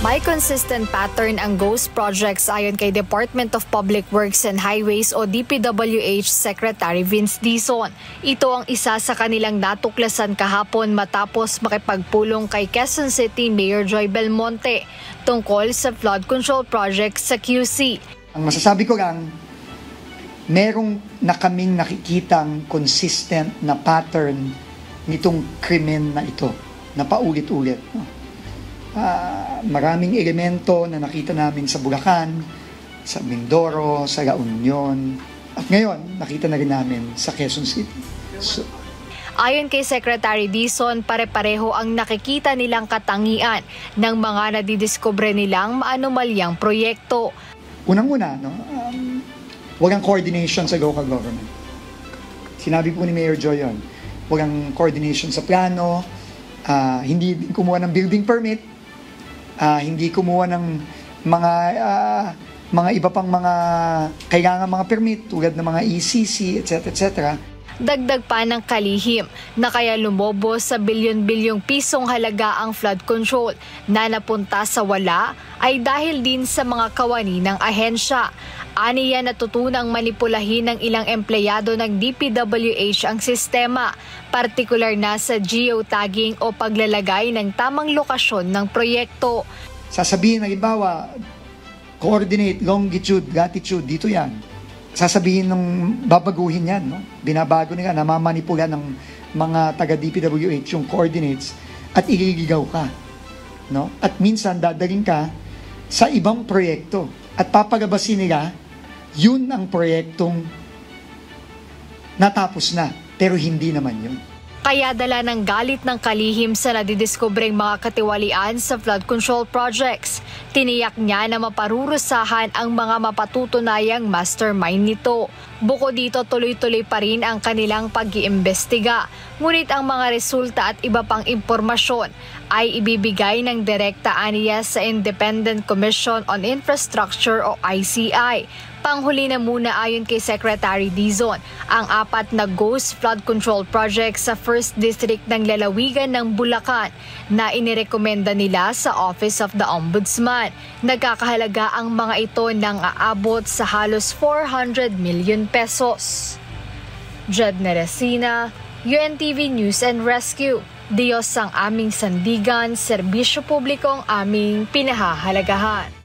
May consistent pattern ang ghost projects ayon kay Department of Public Works and Highways o DPWH Secretary Vince Dizon. Ito ang isa sa kanilang natuklasan kahapon matapos makipagpulong kay Quezon City Mayor Joy Belmonte tungkol sa flood control project sa QC. Ang masasabi ko lang, merong na kaming nakikitang consistent na pattern nitong krimen na ito, na paulit-ulit. Maraming elemento na nakita namin sa Bulacan, sa Mindoro, sa La Union, at ngayon nakita na rin namin sa Quezon City. Ayon kay Secretary Dizon, pare-pareho ang nakikita nilang katangian ng mga nadidiskubre nilang maanomalyang proyekto. Unang-una, walang coordination sa local government. Sinabi po ni Mayor Joy yun, walang coordination sa plano, hindi kumuha ng building permit, hindi kumuha ng mga iba pang mga kailangan mga permit tulad ng mga ECC, etc. etc. Dagdag pa ng kalihim na kaya lumobo sa bilyon-bilyong pisong halaga ang flood control na napunta sa wala ay dahil din sa mga kawani ng ahensya. Aniya natutunang manipulahin ng ilang empleyado ng DPWH ang sistema, partikular na sa geotagging o paglalagay ng tamang lokasyon ng proyekto. Sasabihin, halimbawa, coordinate, longitude, latitude, dito yan. Sasabihin ng babaguhin yan, no? Binabago nila, namamanipula ng mga taga-DPWH yung coordinates at ililigaw ka. No? At minsan dadaling ka sa ibang proyekto at papagabasin nila yun ang proyektong natapos na, pero hindi naman yun. Kaya dala ng galit ng kalihim sa nadidiskubreng mga katiwalian sa flood control projects. Tiniyak niya na maparurusahan ang mga mapatutunayang mastermind nito. Bukod dito, tuloy-tuloy pa rin ang kanilang pag-iimbestiga. Ngunit ang mga resulta at iba pang impormasyon ay ibibigay ng direkta aniya sa Independent Commission on Infrastructure o ICI. Panghuli na muna ayon kay Secretary Dizon, ang 4 na ghost flood control projects sa 1st District ng lalawigan ng Bulacan na inirekomenda nila sa Office of the Ombudsman. Nagkakahalaga ang mga ito ng aabot sa halos 400 million pesos. Jed Neresina, UNTV News and Rescue. Diyos ang aming sandigan, serbisyo publiko ang aming pinahahalagahan.